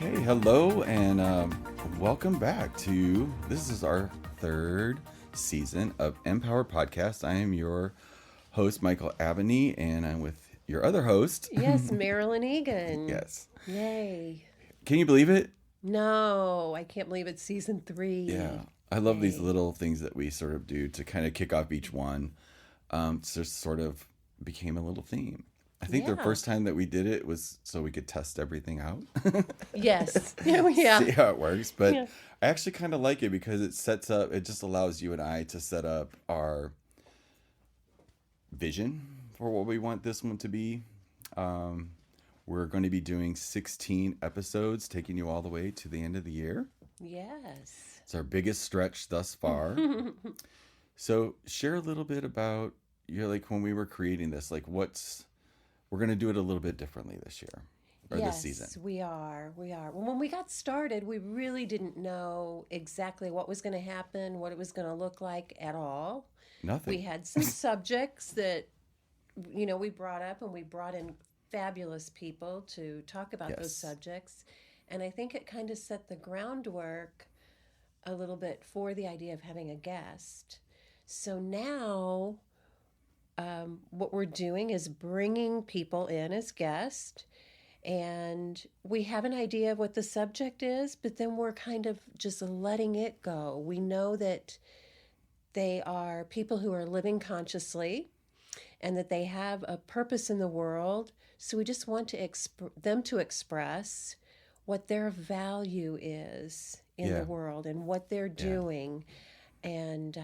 Okay, hello and welcome back to this is our third season of MPowered Podcast. I am your host, Michael Aveney, and I'm with your other host. Yes, Marilyn Egan. Yes. Yay. Can you believe it? No, I can't believe it's season 3. Yeah. I love these Yay. little things that we sort of do to kind of kick off each one. So sort of became a little theme. I think the Yeah. first time that we did it was so we could test everything out. Yes. Yeah. See how it works. But Yeah. I actually kind of like it because it just allows you and I to set up our vision for what we want this one to be. We're going to be doing 16 episodes, taking you all the way to the end of the year. Yes. It's our biggest stretch thus far. So share a little bit about, like when we were creating this, like we're going to do it a little bit differently this year or this season. Yes, we are. Well, when we got started, we really didn't know exactly what was going to happen, what it was going to look like at all. Nothing. We had some subjects that, we brought up, and we brought in fabulous people to talk about those subjects. And I think it kind of set the groundwork a little bit for the idea of having a guest. So now what we're doing is bringing people in as guests, and we have an idea of what the subject is, but then we're kind of just letting it go. We know that they are people who are living consciously and that they have a purpose in the world. So we just want to them to express what their value is in the world and what they're doing. And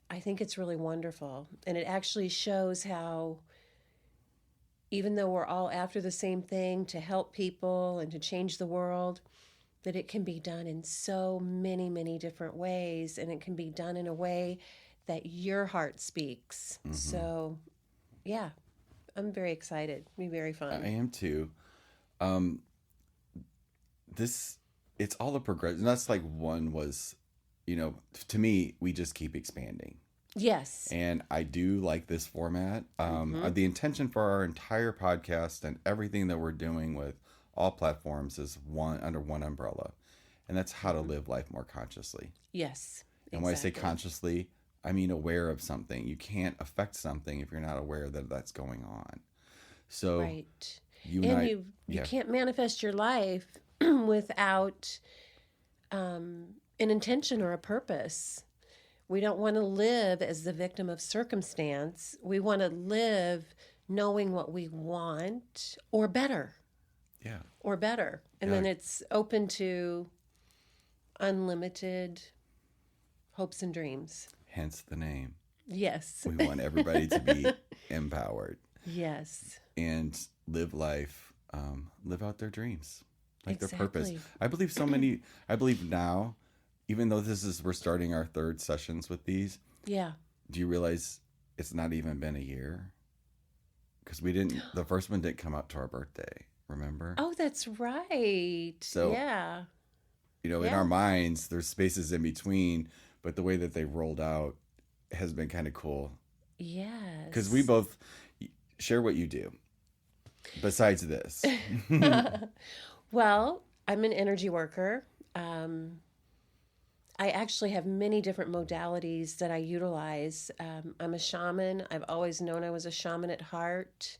I think it's really wonderful. And it actually shows how, even though we're all after the same thing, to help people and to change the world, that it can be done in so many, many different ways. And it can be done in a way that your heart speaks. Mm-hmm. So, yeah, I'm very excited. It'll be very fun. I am too. It's all a progression. That's like one was, to me, we just keep expanding. Yes. And I do like this format. The intention for our entire podcast and everything that we're doing with all platforms is under one umbrella. And that's how to live life more consciously. Yes. And when I say consciously, I mean aware of something. You can't affect something if you're not aware that that's going on. So right. You can't manifest your life without an intention or a purpose. We don't want to live as the victim of circumstance. We want to live knowing what we want or better. Yeah. Or better. And then it's open to unlimited hopes and dreams. Hence the name. Yes. We want everybody to be empowered. Yes. And live life, live out their dreams, like exactly. their purpose. I believe now, even though we're starting our third sessions with these. Yeah. Do you realize it's not even been a year? Because the first one didn't come out to our birthday, remember? Oh, that's right. So, yeah. In our minds, there's spaces in between, but the way that they rolled out has been kind of cool. Yes. Because we both share what you do besides this. Well, I'm an energy worker. I actually have many different modalities that I utilize. I'm a shaman. I've always known I was a shaman at heart.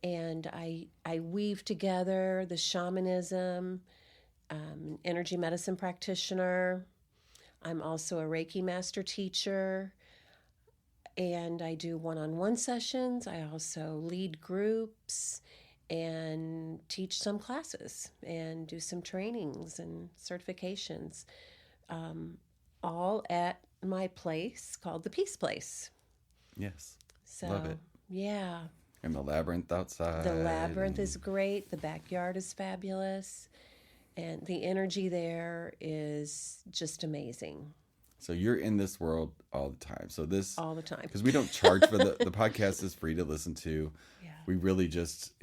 And I weave together the shamanism, energy medicine practitioner. I'm also a Reiki master teacher. And I do one-on-one sessions. I also lead groups and teach some classes and do some trainings and certifications. All at my place called the Peace Place. Yes. So, love it. Yeah. And the labyrinth outside. The labyrinth is great. The backyard is fabulous. And the energy there is just amazing. So you're in this world all the time. So all the time. Because we don't charge for the podcast is free to listen to. Yeah. We really just,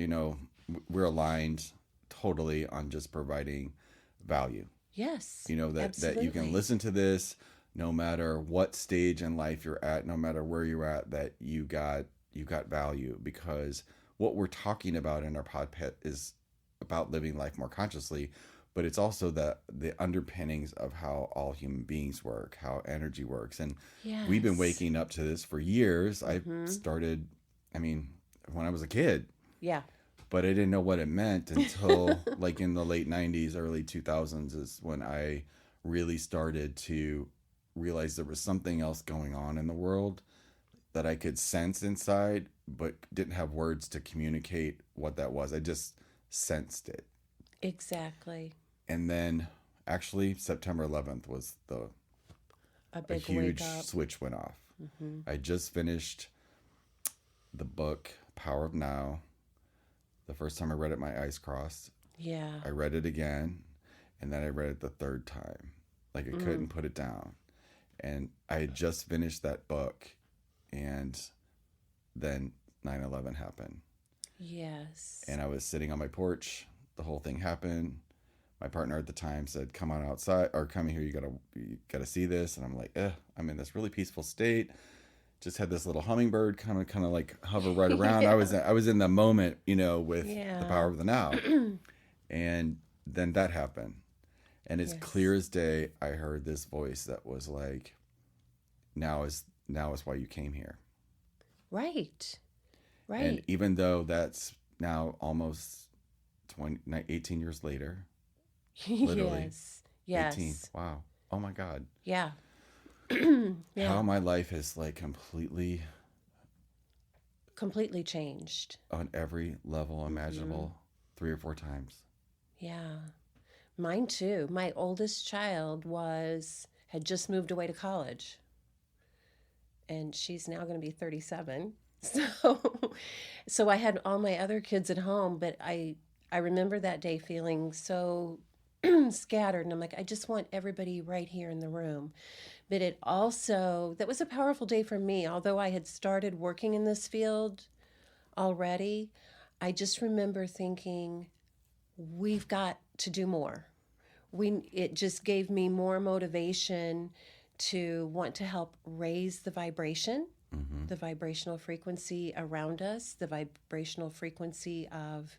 we're aligned totally on just providing value. Yes. That you can listen to this no matter what stage in life you're at, no matter where you're at, that you got value, because what we're talking about in our podcast is about living life more consciously. but it's also the underpinnings of how all human beings work, how energy works. And we've been waking up to this for years. I started, when I was a kid. Yeah. But I didn't know what it meant until like in the late 90s, early 2000s is when I really started to realize there was something else going on in the world that I could sense inside, but didn't have words to communicate what that was. I just sensed it. Exactly. And then actually September 11th was a huge switch went off. I just finished the book, Power of Now. The first time I read it, my eyes crossed. Yeah. I read it again, and then I read it the third time. Like I couldn't put it down. And I had just finished that book, and then 9/11 happened. Yes. And I was sitting on my porch. The whole thing happened. My partner at the time said, "Come on outside, or come here. You gotta see this." And I'm like, I'm in this really peaceful state. Just had this little hummingbird kind of like hover right around. I was in the moment, with the power of the now. And then that happened. And it's clear as day, I heard this voice that was like, now is why you came here. Right. And even though that's now almost 18 years later, literally. Yes. 18. Wow. Oh my God. Yeah. How my life has like completely changed on every level imaginable 3 or 4 times. Yeah. Mine too. My oldest child had just moved away to college, and she's now going to be 37. So I had all my other kids at home, but I remember that day feeling so scattered, and I'm like, I just want everybody right here in the room. But that was a powerful day for me. Although I had started working in this field already, I just remember thinking, we've got to do more. It just gave me more motivation to want to help raise the vibration, the vibrational frequency around us, the vibrational frequency of,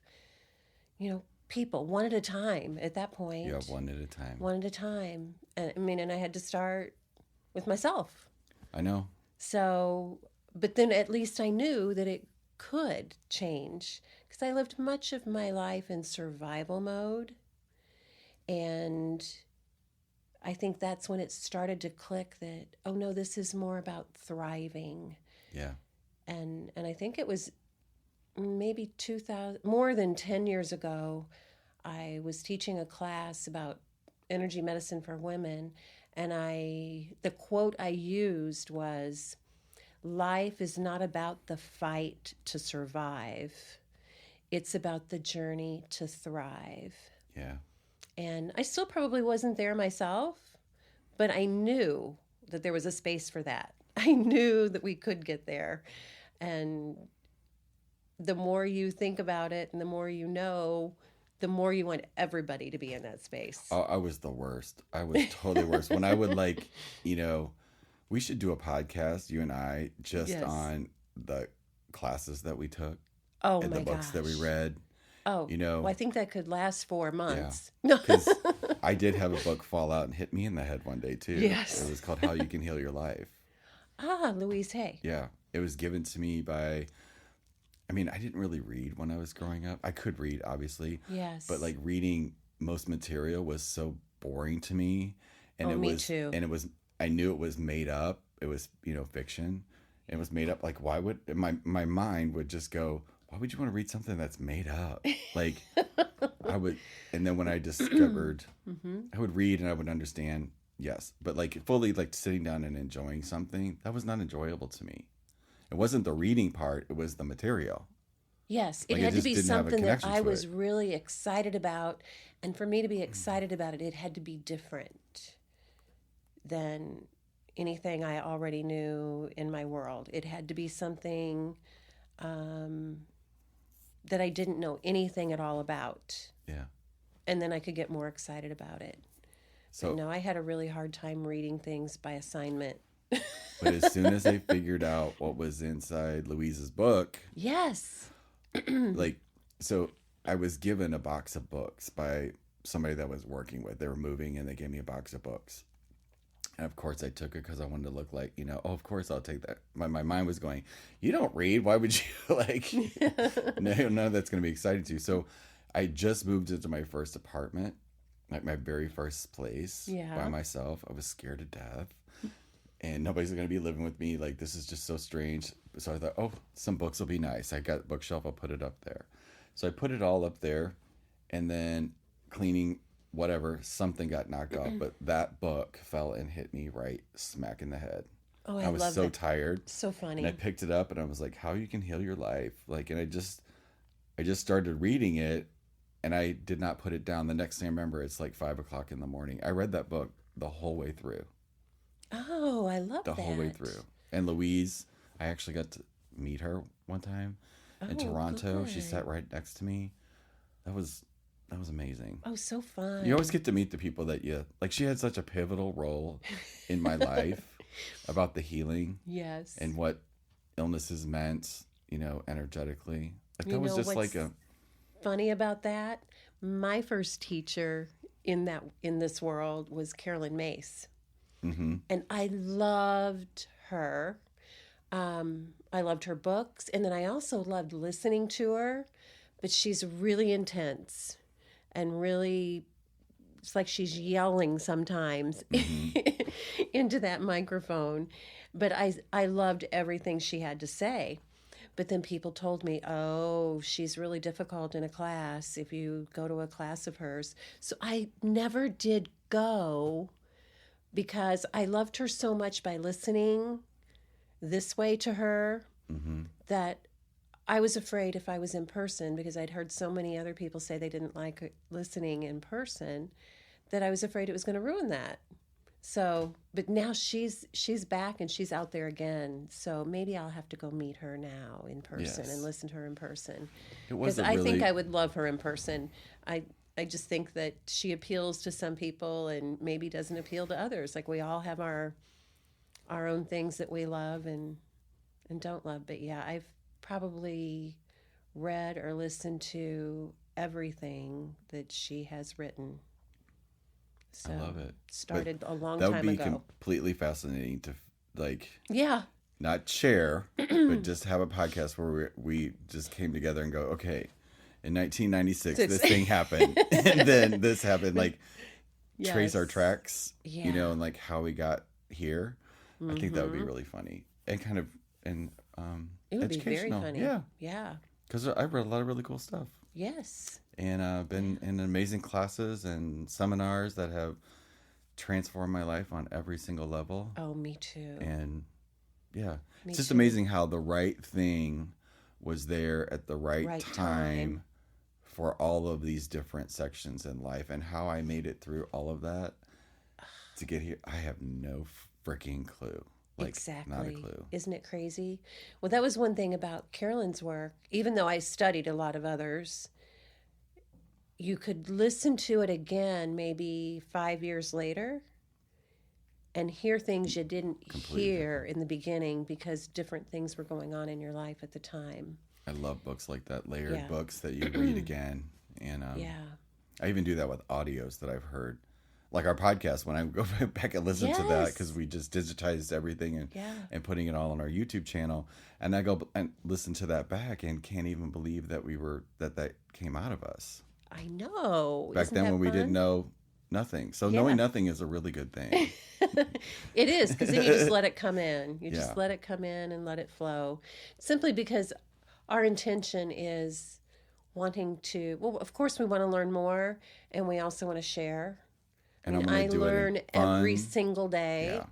people one at a time at that point. Yeah, one at a time. One at a time. And I had to start with myself. I know. So, but then at least I knew that it could change, because I lived much of my life in survival mode. And I think that's when it started to click that, oh no, this is more about thriving. Yeah. And I think it was maybe more than 10 years ago, I was teaching a class about energy medicine for women. And the quote I used was, life is not about the fight to survive. It's about the journey to thrive. Yeah. And I still probably wasn't there myself, but I knew that there was a space for that. I knew that we could get there. And the more you think about it and the more you know, the more you want everybody to be in that space. Oh, I was the worst. I was totally worst. When I would we should do a podcast, you and I, just on the classes that we took. Oh, and my the books gosh. that we read. Oh, well, I think that could last 4 months. Yeah. Because I did have a book fall out and hit me in the head one day too. Yes. It was called How You Can Heal Your Life. Louise Hay. Yeah. It was given to me by, I didn't really read when I was growing up. I could read, obviously. Yes. But like reading most material was so boring to me. And me too. And I knew it was made up. It was, fiction. It was made up. Like, why would, my mind would just go, why would you want to read something that's made up? Like, and then when I discovered, I would read and I would understand, yes. But like fully like sitting down and enjoying something, that was not enjoyable to me. It wasn't the reading part, it was the material. Yes, it had to be something that I was really excited about. And for me to be excited about it, it had to be different than anything I already knew in my world. It had to be something that I didn't know anything at all about. Yeah. And then I could get more excited about it. So I had a really hard time reading things by assignment. But as soon as I figured out what was inside Louise's book. Yes. So I was given a box of books by somebody that I was working with. They were moving and they gave me a box of books. And of course I took it because I wanted to look like, oh, of course I'll take that. My mind was going, you don't read. Why would you like, no, none of that's going to be exciting to you. So I just moved into my first apartment, like my very first place by myself. I was scared to death and nobody's going to be living with me. Like, this is just so strange. So I thought, oh, some books will be nice. I got a bookshelf. I'll put it up there. So I put it all up there and then cleaning whatever, something got knocked off, but that book fell and hit me right smack in the head. Oh, I was so tired. So funny. And I picked it up and I was like, how you can heal your life. Like, and I just started reading it and I did not put it down. The next thing I remember, it's like 5:00 in the morning. I read that book the whole way through. Oh, I love that. The whole way through. And Louise, I actually got to meet her one time in Toronto. Good. She sat right next to me. That was amazing. Oh, so fun. You always get to meet the people that you like. She had such a pivotal role in my life about the healing. Yes. And what illnesses meant, energetically. Like, that was just like a funny about that. My first teacher in this world was Carolyn Mace. Mm-hmm. And I loved her. I loved her books. And then I also loved listening to her. But she's really intense and really, it's like she's yelling sometimes into that microphone. But I loved everything she had to say. But then people told me, oh, she's really difficult in a class if you go to a class of hers. So I never did go because I loved her so much by listening this way to her that I was afraid if I was in person, because I'd heard so many other people say they didn't like listening in person, that I was afraid it was going to ruin that. So, but now she's back and she's out there again. So maybe I'll have to go meet her now in person and listen to her in person. Because I think I would love her in person. I just think that she appeals to some people and maybe doesn't appeal to others. Like, we all have our own things that we love and don't love. But yeah, I've probably read or listened to everything that she has written. So I love it. Started a long time ago. That would be completely fascinating to, like, not share, but just have a podcast where we just came together and go, okay, in 1996, this thing happened, and then this happened. Like, trace our tracks, and like how we got here. I think that would be really funny and kind of it would educational. Be very funny. Yeah. Because I've read a lot of really cool stuff. Yes. And been in amazing classes and seminars that have transformed my life on every single level. Oh, me too. And it's just amazing how the right thing was there at the right time for all of these different sections in life, and how I made it through all of that to get here. I have no freaking clue. Like, exactly. Not a clue. Isn't it crazy? Well, that was one thing about Carolyn's work. Even though I studied a lot of others, you could listen to it again maybe 5 years later and hear things you didn't hear in the beginning because different things were going on in your life at the time. I love books like that, layered books that you read again. And I even do that with audios that I've heard. Like our podcast, when I go back and listen to that, because we just digitized everything and putting it all on our YouTube channel, and I go and listen to that back and can't even believe that that came out of us. I know. Back then when we didn't know nothing. So knowing nothing is a really good thing. It is, because then you just let it come in. You just let it come in and let it flow. Simply because our intention is wanting to, well, of course we want to learn more, and we also want to share. And I learn every single day. Yeah.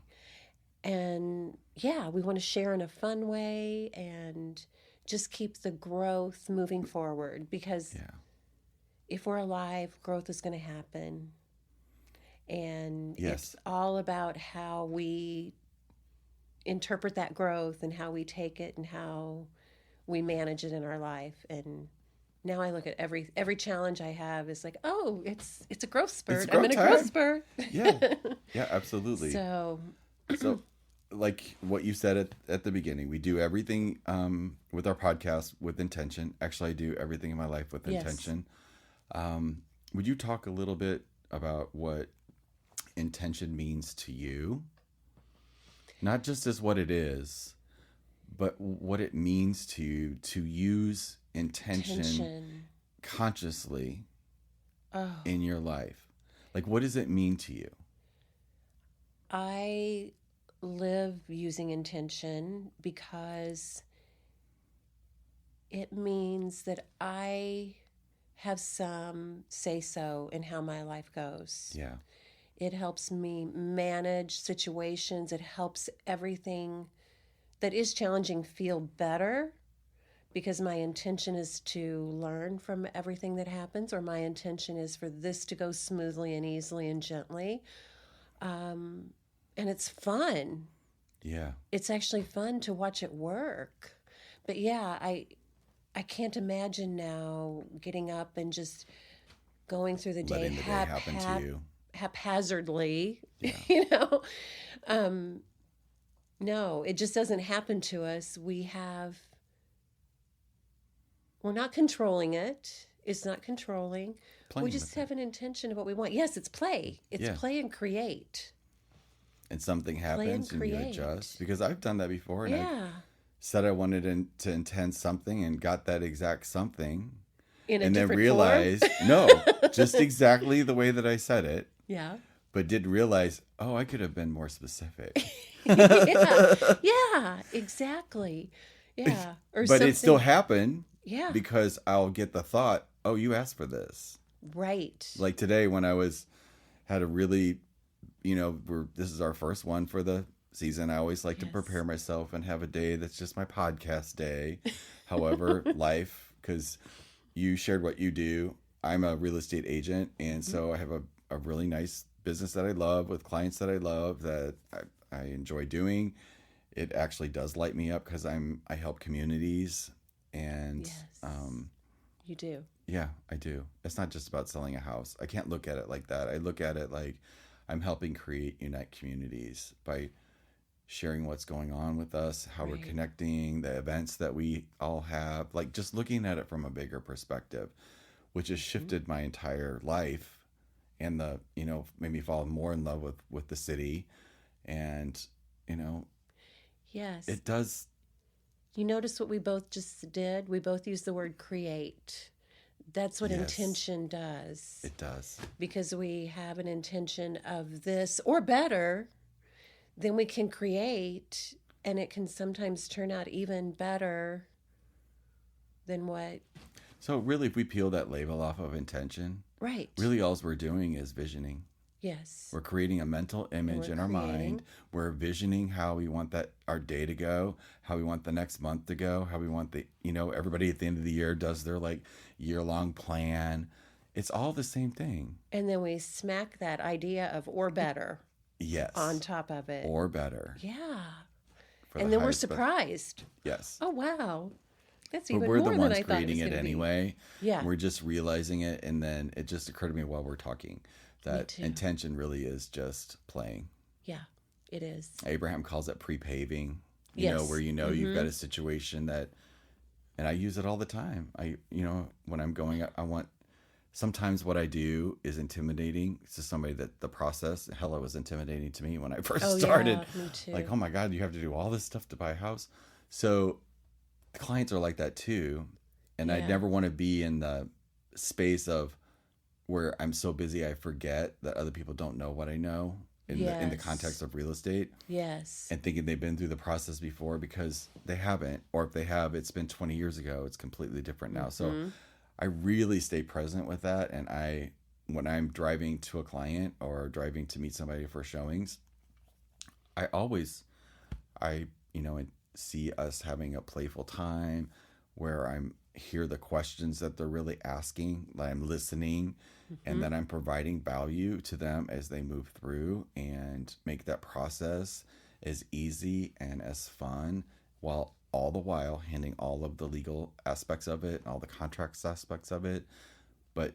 And we want to share in a fun way and just keep the growth moving forward, because if we're alive, growth is going to happen. And it's all about how we interpret that growth and how we take it and how we manage it in our life. And now I look at every challenge I have is like, oh, it's a growth spurt. I'm in a growth spurt. Yeah, absolutely. So like what you said at the beginning, we do everything with our podcast with intention. Actually, I do everything in my life with intention. would you talk a little bit about what intention means to you? Not just as what it is, but what it means to you to use intention consciously in your life. Like, what does it mean to you? I live using intention because it means that I have some say-so in how my life goes. Yeah. It helps me manage situations. It helps everything that is challenging feel better because my intention is to learn from everything that happens, or my intention is for this to go smoothly and easily and gently. And it's fun. Yeah. It's actually fun to watch it work. But yeah, I can't imagine now getting up and just going through the day, letting the day happen to you haphazardly, yeah. No, it just doesn't happen to us. We're not controlling it. It's not controlling. Playing we just have an intention of what we want. Yes, it's play. It's play and create. And something happens and you adjust. Because I've done that before. And I said I wanted to intend something and got that exact something. And then realized, no, just exactly the way that I said it. Yeah. But did realize, I could have been more specific. yeah, exactly. Yeah. But it still happened. Yeah. Because I'll get the thought, you asked for this. Right. Like today when I had a really, this is our first one for the season. I always like to prepare myself and have a day that's just my podcast day. However, life, because you shared what you do. I'm a real estate agent. And so I have a really nice business that I love with clients that I love that I enjoy doing. It actually does light me up because I help communities. And you do. Yeah, I do. It's not just about selling a house. I can't look at it like that. I look at it like I'm helping unite communities by sharing what's going on with us, how we're connecting, the events that we all have, like just looking at it from a bigger perspective, which has shifted my entire life and made me fall more in love with the city. And, yes, it does. You notice what we both just did? We both used the word create. That's what intention does. It does. Because we have an intention of this or better, then we can create, and it can sometimes turn out even better than what. So really, if we peel that label off of intention, really all we're doing is visioning. Yes. We're creating a mental image in our mind. We're visioning how we want our day to go, how we want the next month to go, how we want everybody at the end of the year does their year-long plan. It's all the same thing. And then we smack that idea of or better. Yes. On top of it. Or better. Yeah. And then we're surprised. Yes. Oh, wow. That's but even we're more the than ones I thought creating it anyway. Yeah. We're just realizing it. And then it just occurred to me while we're talking that intention really is just playing. Yeah, it is. Abraham calls it pre-paving, where you've got a situation that, and I use it all the time. When I'm going, sometimes what I do is intimidating to somebody that the process, it was intimidating to me when I first started. Yeah, me too. Like, oh my God, you have to do all this stuff to buy a house. So the clients are like that too. And I never want to be in the space of where I'm so busy I forget that other people don't know what I know in the context of real estate. Yes. And thinking they've been through the process before, because they haven't. Or if they have, it's been 20 years ago. It's completely different now. So I really stay present with that. And when I'm driving to a client or driving to meet somebody for showings, I see us having a playful time where I'm hear the questions that they're really asking, that I'm listening, and that I'm providing value to them as they move through, and make that process as easy and as fun, while all the while handling all of the legal aspects of it, all the contracts aspects of it, but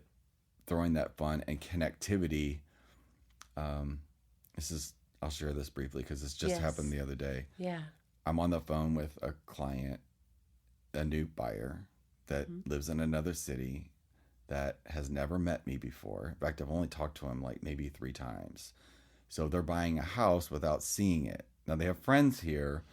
throwing that fun and connectivity. I'll share this briefly because this just happened the other day. Yeah. I'm on the phone with a client, a new buyer that lives in another city. that has never met me before. In fact, I've only talked to him like maybe 3 times. So they're buying a house without seeing it. Now they have friends here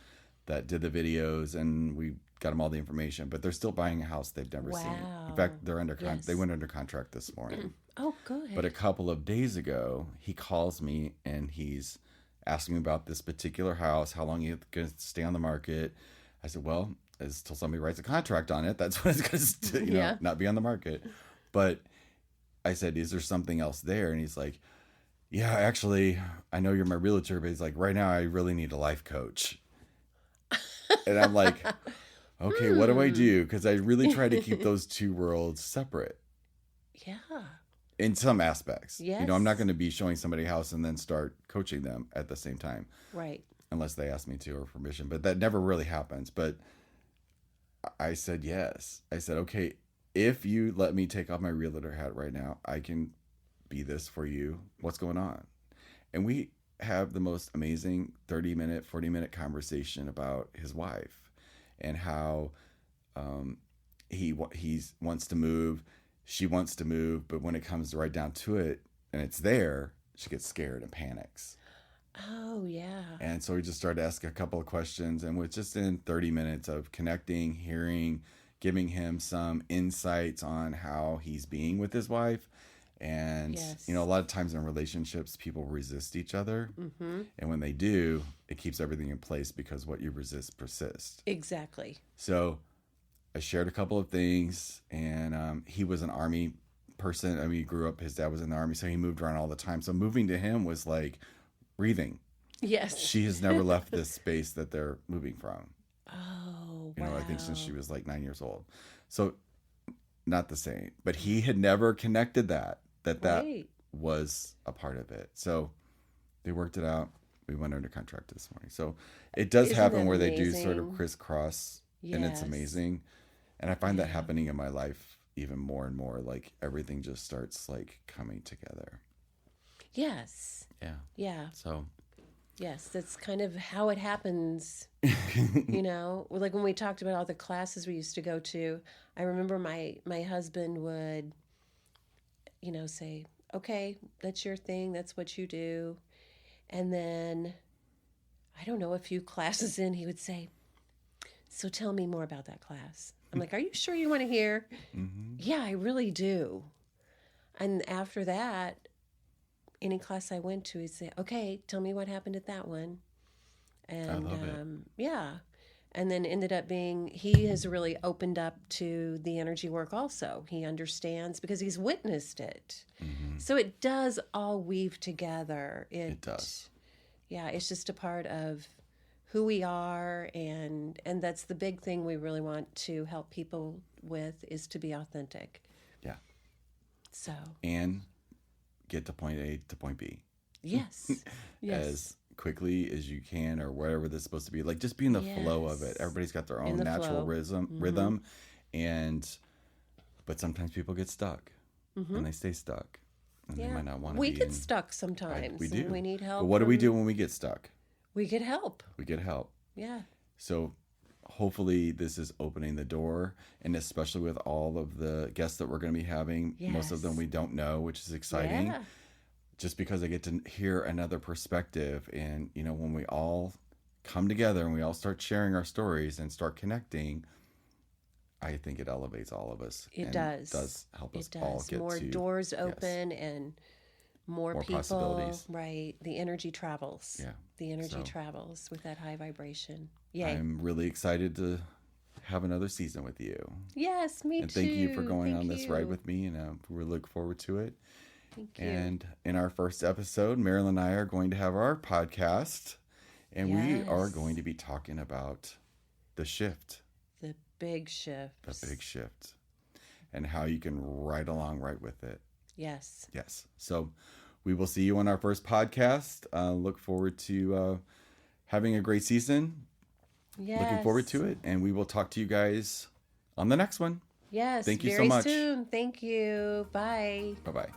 that did the videos and we got them all the information, but they're still buying a house they've never seen. In fact, they're they went under contract this morning. Oh, good. But a couple of days ago, he calls me and he's asking me about this particular house, how long it's going to stay on the market. I said, well, until somebody writes a contract on it, that's when it's going to not be on the market. But I said, is there something else there? And he's like, yeah, actually, I know you're my realtor, but he's like, right now I really need a life coach. And I'm like, okay, what do I do? Because I really try to keep those two worlds separate. Yeah. In some aspects. Yes. You know, I'm not going to be showing somebody a house and then start coaching them at the same time. Right. Unless they ask me to or permission. But that never really happens. But I said yes. I said, okay, if you let me take off my realtor hat right now, I can be this for you. What's going on? And we have the most amazing 30-minute, 40-minute conversation about his wife and how he wants to move. She wants to move, but when it comes right down to it and it's there, she gets scared and panics. Oh, yeah. And so we just started asking a couple of questions, and with just in 30 minutes of connecting, hearing, giving him some insights on how he's being with his wife. And, you know, a lot of times in relationships, people resist each other. Mm-hmm. And when they do, it keeps everything in place because what you resist persists. Exactly. So I shared a couple of things, and he was an Army person. I mean, he grew up, his dad was in the Army, so he moved around all the time. So moving to him was like breathing. Yes. She has never left this space that they're moving from. Oh, you know, I think since she was like 9 years old. So not the same, but he had never connected that was a part of it. So they worked it out. We went under contract this morning. So it does happen where they do sort of crisscross, and it's amazing. And I find that happening in my life even more and more. Like everything just starts like coming together. Yes. Yeah. Yeah. So. Yes, that's kind of how it happens. You know, like when we talked about all the classes we used to go to, I remember my husband would, you know, say, okay, that's your thing. That's what you do. And then, I don't know, a few classes in, he would say, so tell me more about that class. I'm like, are you sure you want to hear? Mm-hmm. Yeah, I really do. And after that, any class I went to, he'd say, okay, tell me what happened at that one. And I love it. Yeah. And then ended up being, he has really opened up to the energy work also. He understands because he's witnessed it. Mm-hmm. So it does all weave together. It does. Yeah, it's just a part of who we are. And that's the big thing we really want to help people with is to be authentic. Yeah. So. And get to point A to point B. Yes. Yes. As quickly as you can, or whatever that's supposed to be. Like just be in the flow of it. Everybody's got their own natural rhythm, but sometimes people get stuck, and they stay stuck, and they might not want to. We get stuck sometimes. We do. We need help. But what do we do when we get stuck? We get help. We get help. Yeah. So hopefully this is opening the door, and especially with all of the guests that we're going to be having, most of them we don't know, which is exciting. Yeah. Just because I get to hear another perspective, and you know, when we all come together and we all start sharing our stories and start connecting, I think it elevates all of us. It does. It does help us all get more doors open and more people. Possibilities. Right. The energy travels. Yeah. The energy travels with that high vibration. Yay. I'm really excited to have another season with you. Yes, me too. And thank you for going on this ride with me, and we look forward to it. Thank you. And in our first episode, Marilyn and I are going to have our podcast, and we are going to be talking about the shift. The big shift. The big shift. And how you can ride along right with it. Yes. Yes. So we will see you on our first podcast. Look forward to having a great season. Yes. Looking forward to it. And we will talk to you guys on the next one. Yes. Thank you so much. Very soon. Thank you. Bye. Bye-bye.